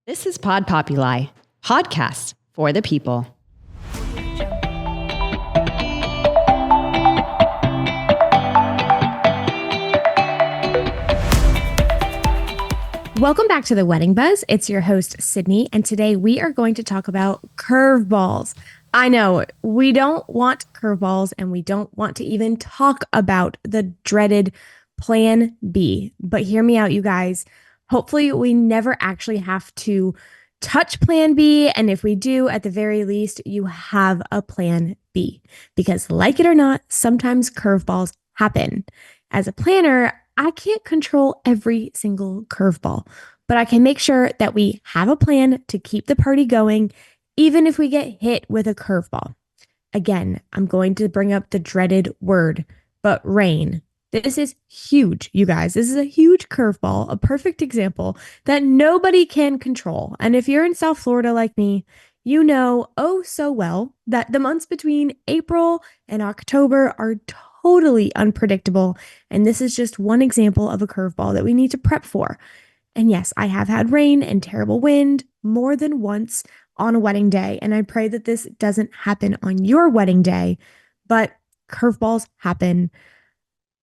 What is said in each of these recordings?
This is Pod Populi, podcasts for the people. Welcome back to the Wedding Buzz. It's your host, Sydney, and today we are going to talk about curveballs. I know we don't want curveballs and we don't want to even talk about the dreaded Plan B, but hear me out, you guys. Hopefully, we never actually have to touch Plan B, and if we do, at the very least, you have a Plan B. Because, like it or not, sometimes curveballs happen. As a planner, I can't control every single curveball, but I can make sure that we have a plan to keep the party going, even if we get hit with a curveball. Again, I'm going to bring up the dreaded word, but rain. This is huge, you guys. This is a huge curveball, a perfect example that nobody can control. And if you're in South Florida like me, you know oh so well that the months between April and October are totally unpredictable. And this is just one example of a curveball that we need to prep for. And yes, I have had rain and terrible wind more than once on a wedding day. And I pray that this doesn't happen on your wedding day, but curveballs happen.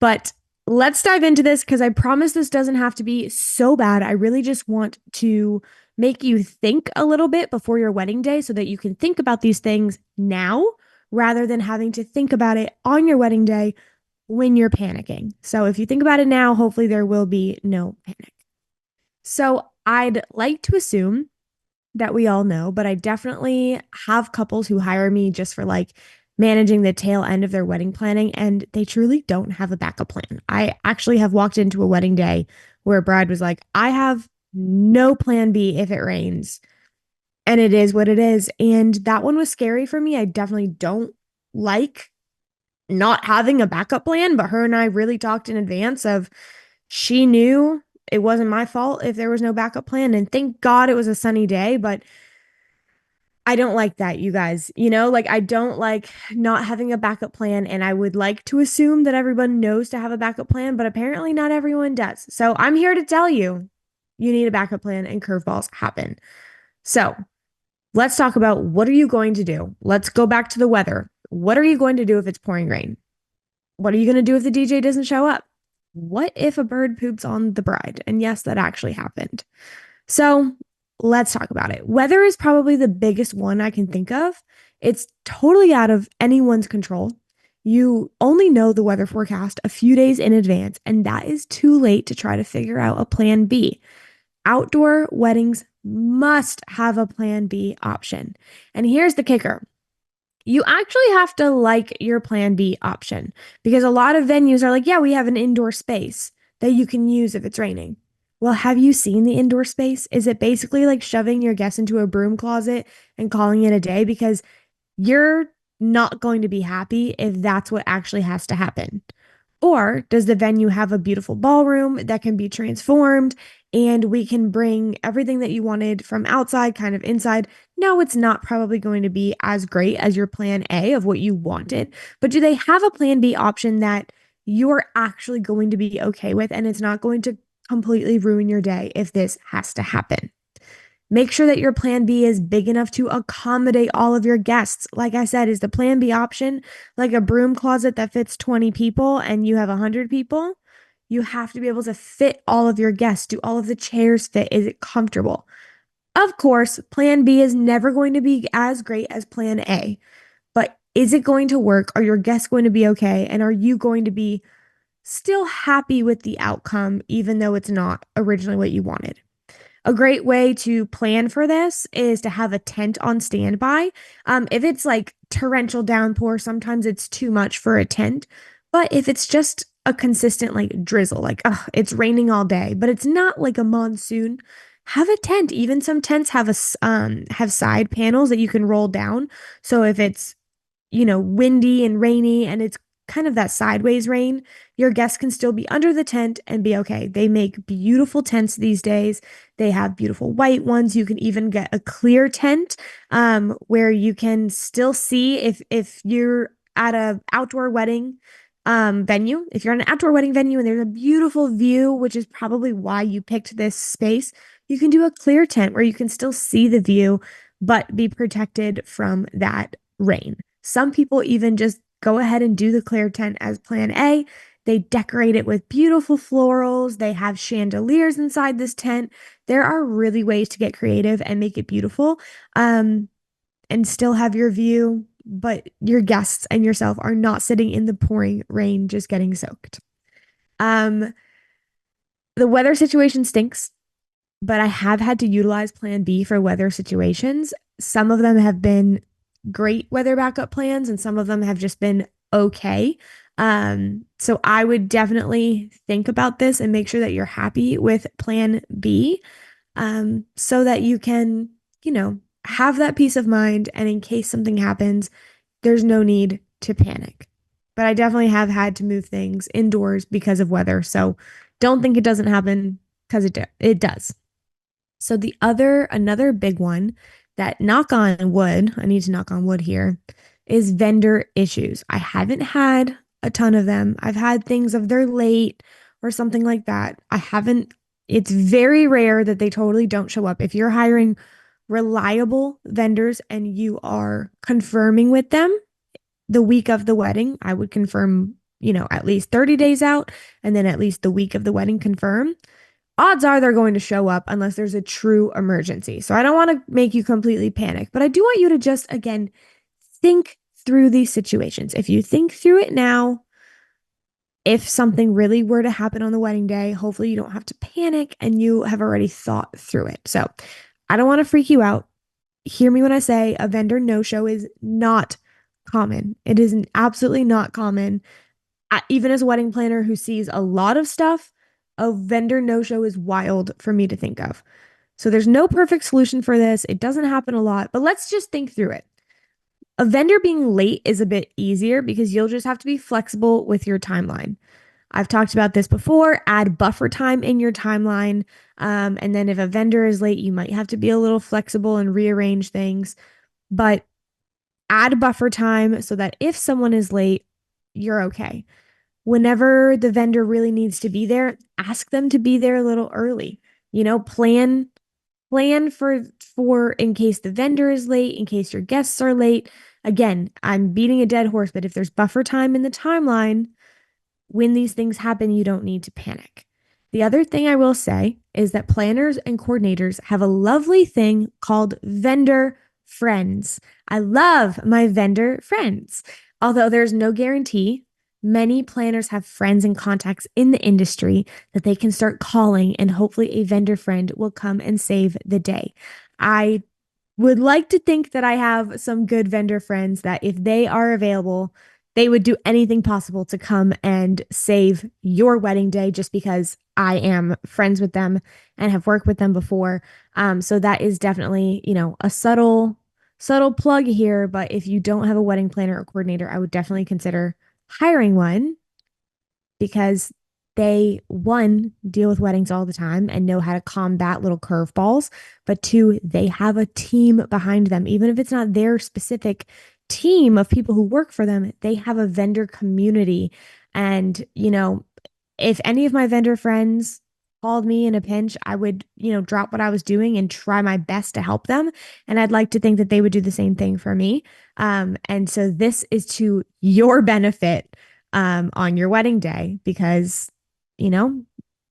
But let's dive into this because I promise this doesn't have to be so bad. I really just want to make you think a little bit before your wedding day so that you can think about these things now rather than having to think about it on your wedding day when you're panicking. So if you think about it now, hopefully there will be no panic. So I'd like to assume that we all know, but I definitely have couples who hire me just for like managing the tail end of their wedding planning, and they truly don't have a backup plan. I actually have walked into a wedding day where a bride was like, I have no plan B if it rains. And it is what it is. And that one was scary for me. I definitely don't like not having a backup plan, but her and I really talked in advance of she knew it wasn't my fault if there was no backup plan. And thank God it was a sunny day, but I don't like that, you guys. Like I don't like not having a backup plan. And I would like to assume that everyone knows to have a backup plan, but apparently not everyone does. So I'm here to tell you, you need a backup plan and curveballs happen. So let's talk about what are you going to do? Let's go back to the weather. What are you going to do if it's pouring rain? What are you going to do if the DJ doesn't show up? What if a bird poops on the bride? And yes, that actually happened. So let's talk about it. Weather is probably the biggest one I can think of. It's totally out of anyone's control. You only know the weather forecast a few days in advance, and that is too late to try to figure out a plan B. Outdoor weddings must have a plan B option. And here's the kicker. You actually have to like your plan B option because a lot of venues are like, yeah, we have an indoor space that you can use if it's raining. Well, have you seen the indoor space? Is it basically like shoving your guests into a broom closet and calling it a day? Because you're not going to be happy if that's what actually has to happen. Or does the venue have a beautiful ballroom that can be transformed and we can bring everything that you wanted from outside kind of inside? No, it's not probably going to be as great as your plan A of what you wanted, but do they have a plan B option that you're actually going to be okay with and it's not going to completely ruin your day if this has to happen? Make sure that your plan B is big enough to accommodate all of your guests. Like I said, is the plan B option like a broom closet that fits 20 people and you have 100 people? You have to be able to fit all of your guests. Do all of the chairs fit? Is it comfortable? Of course, plan B is never going to be as great as plan A, but is it going to work? Are your guests going to be okay? And are you going to be still happy with the outcome, even though it's not originally what you wanted? A great way to plan for this is to have a tent on standby. If it's like torrential downpour, sometimes it's too much for a tent. But if it's just a consistent like drizzle, like it's raining all day, but it's not like a monsoon, have a tent. Even some tents have have side panels that you can roll down. So if it's windy and rainy and it's kind of that sideways rain, your guests can still be under the tent and be okay. They make beautiful tents these days. They have beautiful white ones. You can even get a clear tent where you can still see if you're at a outdoor wedding venue, if you're at an outdoor wedding venue and there's a beautiful view, which is probably why you picked this space, you can do a clear tent where you can still see the view, but be protected from that rain. Some people even just go ahead and do the clear tent as plan A. They decorate it with beautiful florals. They have chandeliers inside this tent. There are really ways to get creative and make it beautiful, um, and still have your view, but your guests and yourself are not sitting in the pouring rain just getting soaked. Um, the weather situation stinks, but I have had to utilize plan B for weather situations. Some of them have been great weather backup plans, and some of them have just been okay. So I would definitely think about this and make sure that you're happy with plan B, so that you can, have that peace of mind. And in case something happens, there's no need to panic. But I definitely have had to move things indoors because of weather. So don't think it doesn't happen because it does. So another big one that knock on wood, I need to knock on wood here, is vendor issues. I haven't had a ton of them. I've had things of they're late or something like that. It's very rare that they totally don't show up. If you're hiring reliable vendors and you are confirming with them the week of the wedding, I would confirm, at least 30 days out, and then at least the week of the wedding confirm. Odds are they're going to show up unless there's a true emergency. So I don't want to make you completely panic, but I do want you to just, again, think through these situations. If you think through it now, if something really were to happen on the wedding day, hopefully you don't have to panic and you have already thought through it. So I don't want to freak you out. Hear me when I say a vendor no show is not common. It is absolutely not common. Even as a wedding planner who sees a lot of stuff, a vendor no show is wild for me to think of. So there's no perfect solution for this. It doesn't happen a lot, but let's just think through it. A vendor being late is a bit easier because you'll just have to be flexible with your timeline. I've talked about this before. Add buffer time in your timeline. And then if a vendor is late, you might have to be a little flexible and rearrange things. But add buffer time so that if someone is late, you're okay. Whenever the vendor really needs to be there, ask them to be there a little early. Plan for in case the vendor is late, in case your guests are late. Again, I'm beating a dead horse, but if there's buffer time in the timeline, when these things happen, you don't need to panic. The other thing I will say is that planners and coordinators have a lovely thing called vendor friends. I love my vendor friends. Although there's no guarantee, many planners have friends and contacts in the industry that they can start calling, and hopefully a vendor friend will come and save the day. I would like to think that I have some good vendor friends that if they are available, they would do anything possible to come and save your wedding day just because I am friends with them and have worked with them before. So that is definitely, a subtle plug here. But if you don't have a wedding planner or coordinator, I would definitely consider hiring one because they, one, deal with weddings all the time and know how to combat little curveballs, but two, they have a team behind them. Even if it's not their specific team of people who work for them, they have a vendor community. And, if any of my vendor friends called me in a pinch, I would, drop what I was doing and try my best to help them. And I'd like to think that they would do the same thing for me. And so this is to your benefit, on your wedding day because, you know,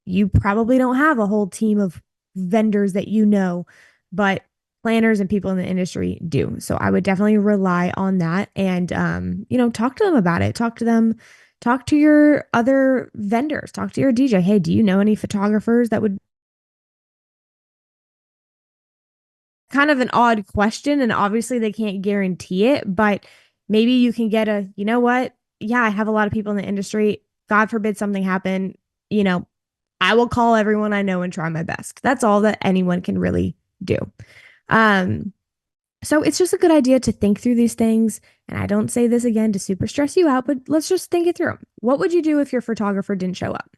you probably don't have a whole team of vendors that but planners and people in the industry do. So I would definitely rely on that and, talk to them about it. Talk to your other vendors, talk to your DJ. Hey, do you know any photographers that would kind of an odd question? And obviously they can't guarantee it, but maybe you can get you know what? Yeah, I have a lot of people in the industry. God forbid something happen, you know, I will call everyone I know and try my best. That's all that anyone can really do. Um, so it's just a good idea to think through these things. And I don't say this again to super stress you out, but let's just think it through. What would you do if your photographer didn't show up?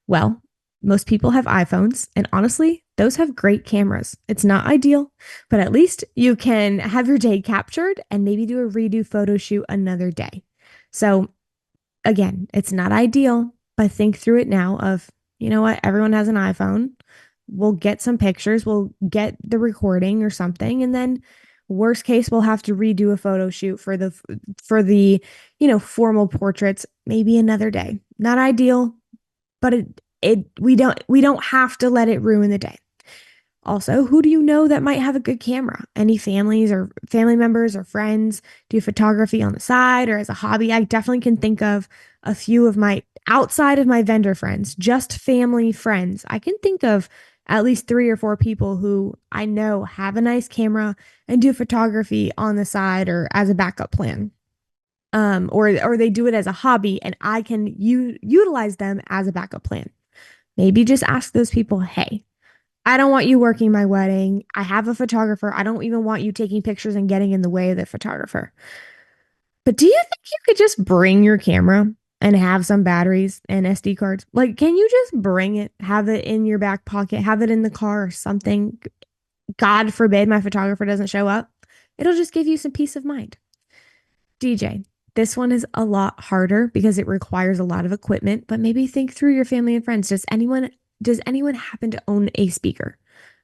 Well, most people have iPhones, and honestly, those have great cameras. It's not ideal, but at least you can have your day captured and maybe do a redo photo shoot another day. So again, it's not ideal, but think through it now of, you know what, everyone has an iPhone. We'll get some pictures, we'll get the recording or something, and then worst case we'll have to redo a photo shoot for the formal portraits maybe another day. Not ideal, but we don't have to let it ruin the day. Also, who do you know that might have a good camera? Any families or family members or friends do photography on the side or as a hobby? I definitely can think of a few of my outside of my vendor friends, just family friends. I can think of at least three or four people who I know have a nice camera and do photography on the side or as a backup plan. Or they do it as a hobby and I can utilize them as a backup plan. Maybe just ask those people, hey, I don't want you working my wedding. I have a photographer. I don't even want you taking pictures and getting in the way of the photographer. But do you think you could just bring your camera and have some batteries and SD cards? Like, can you just bring it, have it in your back pocket, have it in the car or something? God forbid my photographer doesn't show up. It'll just give you some peace of mind. DJ, this one is a lot harder because it requires a lot of equipment, but maybe think through your family and friends. Does anyone happen to own a speaker?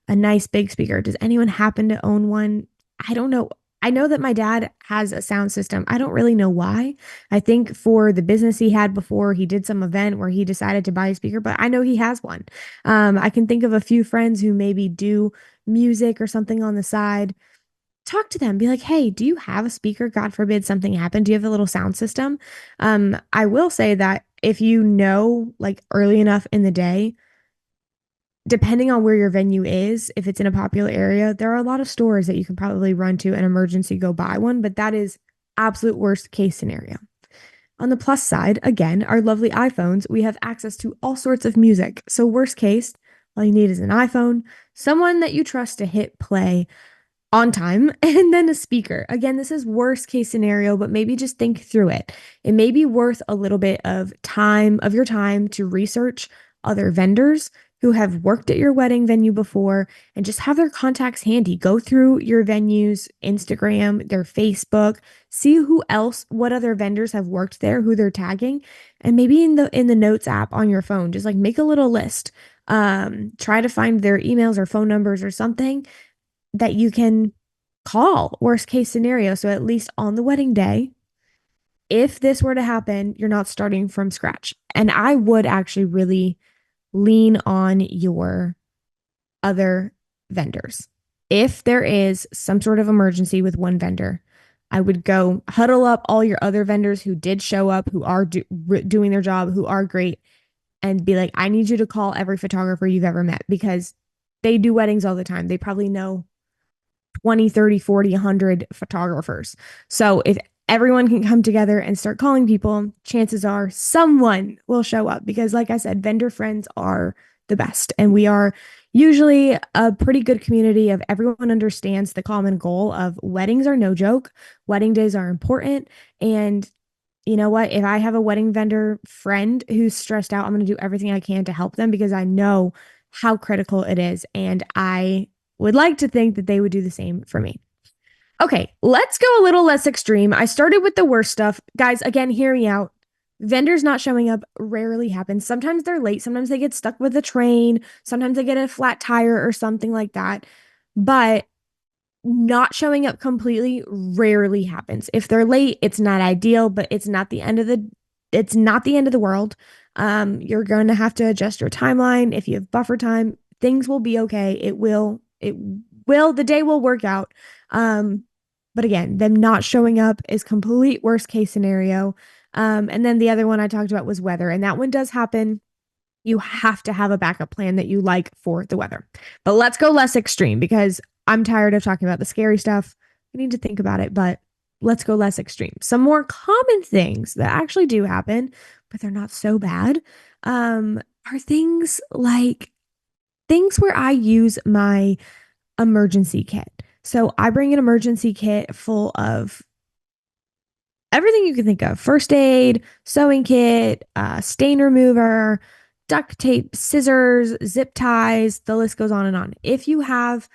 A nice big speaker. Does anyone happen to own one? I don't know. I know that my dad has a sound system. I don't really know why. I think for the business he had before, he did some event where he decided to buy a speaker, but I know he has one. I can think of a few friends who maybe do music or something on the side. Talk to them. Be like, hey, do you have a speaker? God forbid something happened. Do you have a little sound system? I will say that if you know, like early enough in the day, depending on where your venue is, if it's in a popular area, there are a lot of stores that you can probably run to and emergency go buy one, but that is absolute worst case scenario. On the plus side, again, our lovely iPhones, we have access to all sorts of music. So worst case, all you need is an iPhone, someone that you trust to hit play on time, and then a speaker. Again, this is worst case scenario, but maybe just think through it. It may be worth a little bit of your time to research other vendors who have worked at your wedding venue before and just have their contacts handy. Go through your venue's Instagram, their Facebook, see what other vendors have worked there, who they're tagging, and maybe in the notes app on your phone, just like make a little list. Try to find their emails or phone numbers or something that you can call, worst case scenario. So at least on the wedding day, if this were to happen, you're not starting from scratch. And I would actually really lean on your other vendors. If there is some sort of emergency with one vendor, I would go huddle up all your other vendors who did show up, who are doing their job, who are great, and be like, I need you to call every photographer you've ever met because they do weddings all the time. They probably know 20, 30, 40, 100 photographers. So if everyone can come together and start calling people, chances are someone will show up because, like I said, vendor friends are the best. And we are usually a pretty good community of everyone understands the common goal of weddings are no joke. Wedding days are important. And you know what? If I have a wedding vendor friend who's stressed out, I'm going to do everything I can to help them because I know how critical it is. And I would like to think that they would do the same for me. Okay, let's go a little less extreme. I started with the worst stuff. Guys, again, hear me out. Vendors not showing up rarely happens. Sometimes they're late. Sometimes they get stuck with a train. Sometimes they get a flat tire or something like that. But not showing up completely rarely happens. If they're late, it's not ideal, but it's not the end of the world. You're going to have to adjust your timeline. If you have buffer time, things will be okay. The day will work out. But again, them not showing up is complete worst case scenario. And then the other one I talked about was weather, and that one does happen. You have to have a backup plan that you like for the weather. But let's go less extreme because I'm tired of talking about the scary stuff. I need to think about it, but let's go less extreme. Some more common things that actually do happen, but they're not so bad, are things like things where I use my emergency kit. So I bring an emergency kit full of everything you can think of: first aid, sewing kit, stain remover, duct tape, scissors, zip ties, the list goes on and on. If you have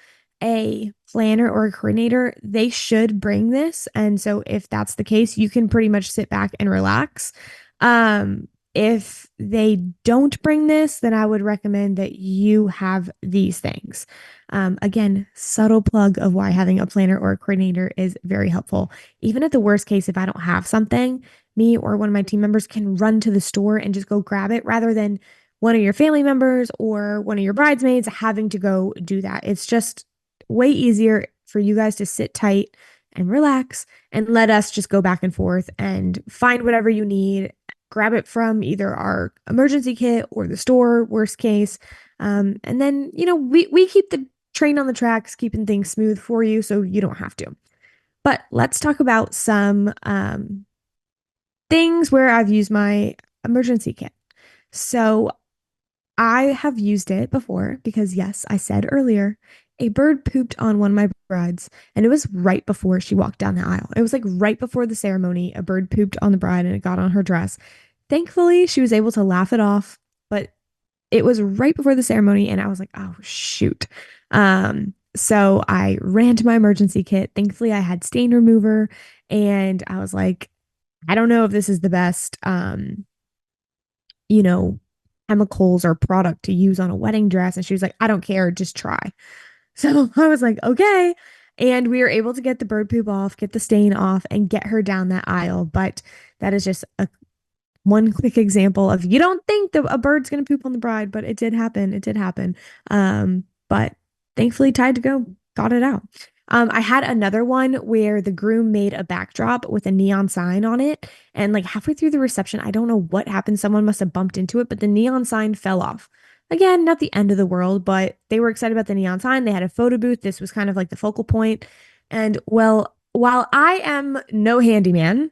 a planner or a coordinator, they should bring this. And so if that's the case, you can pretty much sit back and relax. Um, if they don't bring this, then I would recommend that you have these things. Again, subtle plug of why having a planner or a coordinator is very helpful. Even at the worst case, if I don't have something, me or one of my team members can run to the store and just go grab it rather than one of your family members or one of your bridesmaids having to go do that. It's just way easier for you guys to sit tight and relax and let us just go back and forth and find whatever you need, grab it from either our emergency kit or the store, worst case. And then, we keep the train on the tracks, keeping things smooth for you so you don't have to. But let's talk about some things where I've used my emergency kit. So I have used it before because, yes, I said earlier, a bird pooped on one of my brides, and it was right before she walked down the aisle. It was like right before the ceremony. A bird pooped on the bride and it got on her dress. Thankfully, she was able to laugh it off, but it was right before the ceremony, and I was like, oh, shoot. So I ran to my emergency kit. Thankfully, I had stain remover, and I was like, I don't know if this is the best, you know, chemicals or product to use on a wedding dress. And she was like, I don't care, just try. So I was like, okay. And we were able to get the bird poop off, get the stain off, and get her down that aisle. But that is just a one quick example of you don't think that a bird's gonna poop on the bride, but it did happen. It did happen. But thankfully Tied to Go got it out. I had another one where the groom made a backdrop with a neon sign on it. And like halfway through the reception, I don't know what happened. Someone must have bumped into it, but the neon sign fell off. Again, not the end of the world, but they were excited about the neon sign. They had a photo booth. This was kind of like the focal point. And well, while I am no handyman,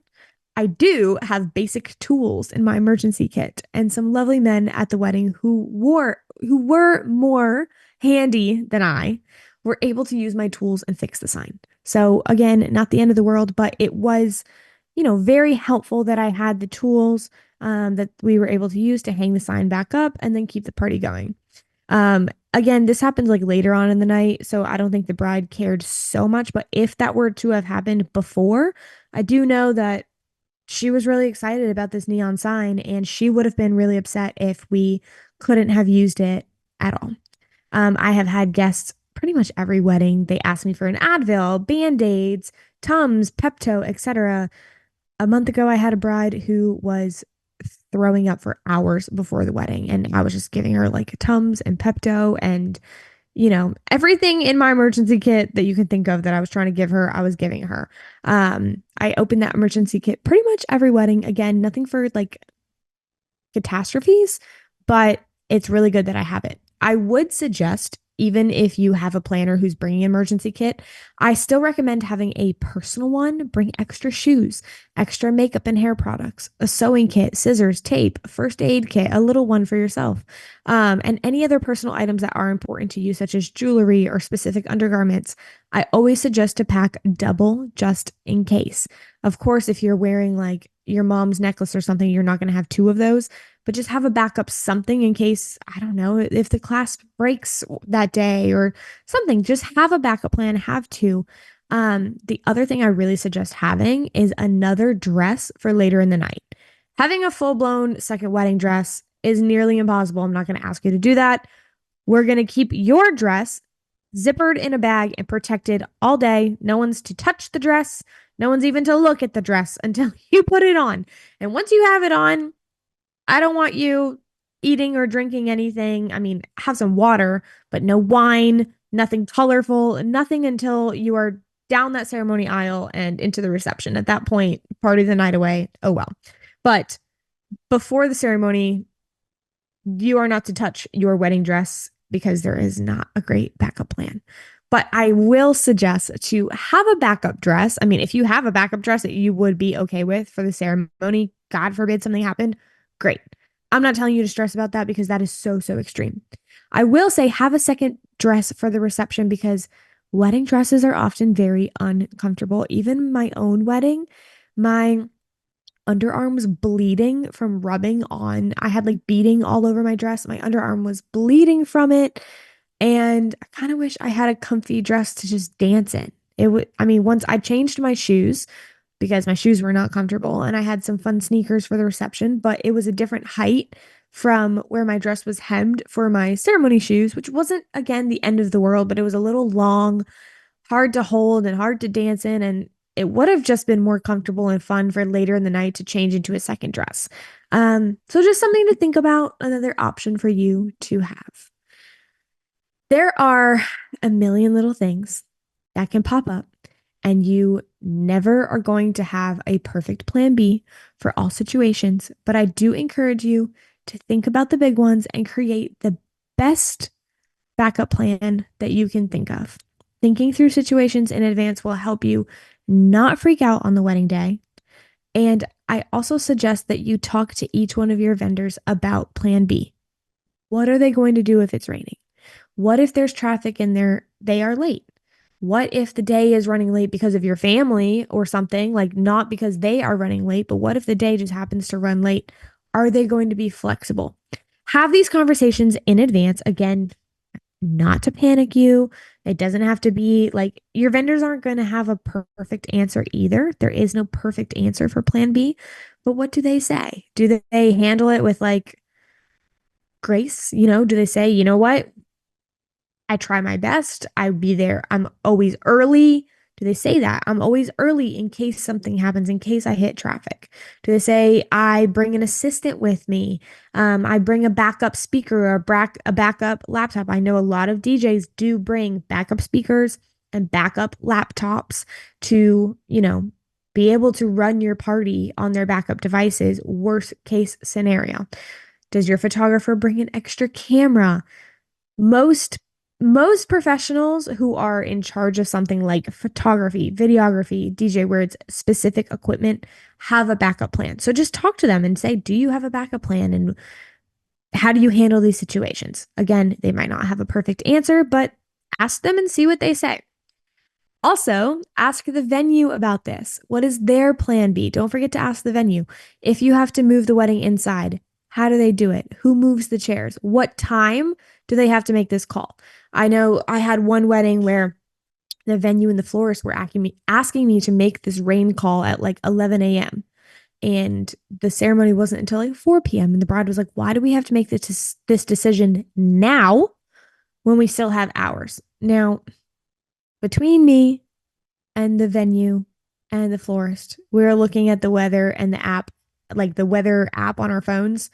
I do have basic tools in my emergency kit, and some lovely men at the wedding who were more handy than I were able to use my tools and fix the sign. So again, not the end of the world, but it was, very helpful that I had the tools that we were able to use to hang the sign back up and then keep the party going. Again, this happened like later on in the night, so I don't think the bride cared so much, but if that were to have happened before, I do know that she was really excited about this neon sign, and she would have been really upset if we couldn't have used it at all. I have had guests pretty much every wedding. They ask me for an Advil, Band-Aids, Tums, Pepto, etc. A month ago, I had a bride who was throwing up for hours before the wedding, and I was just giving her like Tums and Pepto and everything in my emergency kit that you can think of that I was trying to give her, I was giving her. I opened that emergency kit pretty much every wedding. Again, nothing for like catastrophes, but it's really good that I have it. I would suggest, even if you have a planner who's bringing an emergency kit, I still recommend having a personal one. Bring extra shoes, extra makeup and hair products, a sewing kit, scissors, tape, a first aid kit, a little one for yourself, and any other personal items that are important to you, such as jewelry or specific undergarments. I always suggest to pack double just in case. Of course, if you're wearing like your mom's necklace or something, you're not going to have two of those, but just have a backup something in case, I don't know, if the clasp breaks that day or something, just have a backup plan, have two. The other thing I really suggest having is another dress for later in the night. Having a full blown second wedding dress is nearly impossible. I'm not going to ask you to do that. We're going to keep your dress zippered in a bag and protected all day. No one's to touch the dress. No one's even to look at the dress until you put it on. And once you have it on, I don't want you eating or drinking anything. I mean, have some water, but no wine, nothing colorful, nothing until you are down that ceremony aisle and into the reception. At that point, party the night away. Oh well. But before the ceremony, you are not to touch your wedding dress because there is not a great backup plan. But I will suggest to have a backup dress. I mean, if you have a backup dress that you would be okay with for the ceremony, God forbid something happened, great. I'm not telling you to stress about that because that is so, so extreme. I will say have a second dress for the reception because wedding dresses are often very uncomfortable. Even my own wedding, my underarm was bleeding from rubbing on. I had like beading all over my dress. My underarm was bleeding from it. And I kind of wish I had a comfy dress to just dance in. I mean, once I changed my shoes because my shoes were not comfortable and I had some fun sneakers for the reception, but it was a different height from where my dress was hemmed for my ceremony shoes, which wasn't, again, the end of the world, but it was a little long, hard to hold and hard to dance in. And it would have just been more comfortable and fun for later in the night to change into a second dress. So just something to think about, another option for you to have. There are a million little things that can pop up, and you never are going to have a perfect plan B for all situations. But I do encourage you to think about the big ones and create the best backup plan that you can think of. Thinking through situations in advance will help you not freak out on the wedding day. And I also suggest that you talk to each one of your vendors about plan B. What are they going to do if it's raining? What if there's traffic and they are late? What if the day is running late because of your family or something, like not because they are running late, but what if the day just happens to run late? Are they going to be flexible? Have these conversations in advance. Again, not to panic you. It doesn't have to be like your vendors aren't going to have a perfect answer either. There is no perfect answer for plan B. But what do they say? Do they handle it with like grace? Do they say, you know what? I try my best. I be there. I'm always early. Do they say that? I'm always early in case something happens, in case I hit traffic. Do they say I bring an assistant with me? I bring a backup speaker or a backup laptop. I know a lot of DJs do bring backup speakers and backup laptops to, be able to run your party on their backup devices, worst case scenario. Does your photographer bring an extra camera? Most most professionals who are in charge of something like photography, videography, DJ, where it's specific equipment, have a backup plan. So just talk to them and say, do you have a backup plan? And how do you handle these situations? Again, they might not have a perfect answer, but ask them and see what they say. Also, ask the venue about this. What is their plan B? Don't forget to ask the venue. If you have to move the wedding inside, how do they do it? Who moves the chairs? What time do they have to make this call? I know I had one wedding where the venue and the florist were asking me to make this rain call at like 11 a.m. And the ceremony wasn't until like 4 p.m. And the bride was like, why do we have to make this decision now when we still have hours? Now, between me and the venue and the florist, we were looking at the weather and the app, like the weather app on our phones.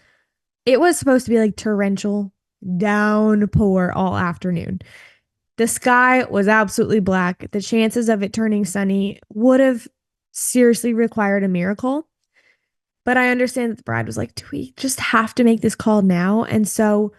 It was supposed to be like torrential downpour all afternoon. The sky was absolutely black. The chances of it turning sunny would have seriously required a miracle. But I understand that the bride was like, do we just have to make this call now? And so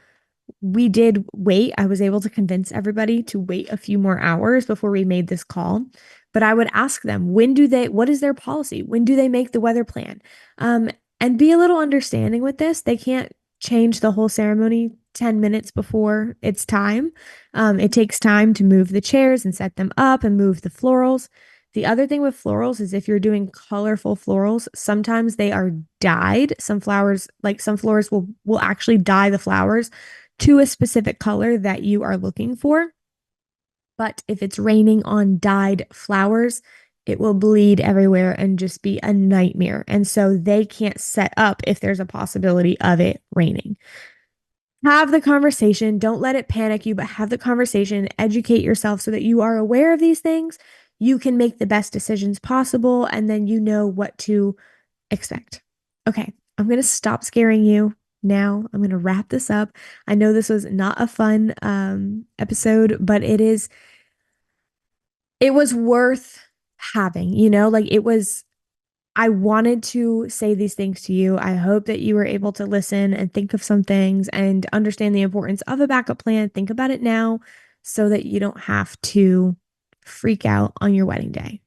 we did wait. I was able to convince everybody to wait a few more hours before we made this call. But I would ask them, what is their policy? When do they make the weather plan? And be a little understanding with this. They can't change the whole ceremony 10 minutes before it's time. It takes time to move the chairs and set them up and move the florals. The other thing with florals is if you're doing colorful florals, sometimes they are dyed. Some flowers, like some florists will actually dye the flowers to a specific color that you are looking for. But if it's raining on dyed flowers, it will bleed everywhere and just be a nightmare. And so they can't set up if there's a possibility of it raining. Have the conversation. Don't let it panic you, but have the conversation. Educate yourself so that you are aware of these things. You can make the best decisions possible, and then you know what to expect. Okay, I'm going to stop scaring you now. I'm going to wrap this up. I know this was not a fun episode, but it was worth having, like I wanted to say these things to you. I hope that you were able to listen and think of some things and understand the importance of a backup plan. Think about it now so that you don't have to freak out on your wedding day.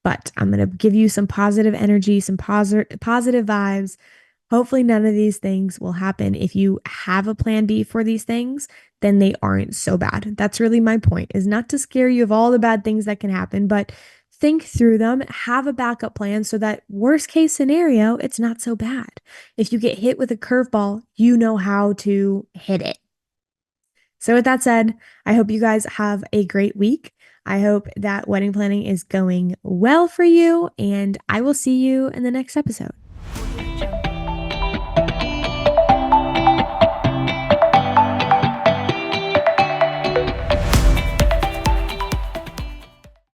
But I'm going to give you some positive energy, some positive vibes. Hopefully, none of these things will happen. If you have a plan B for these things, then they aren't so bad. That's really my point, is not to scare you of all the bad things that can happen, but think through them, have a backup plan so that worst case scenario, it's not so bad. If you get hit with a curveball, you know how to hit it. So with that said, I hope you guys have a great week. I hope that wedding planning is going well for you, and I will see you in the next episode.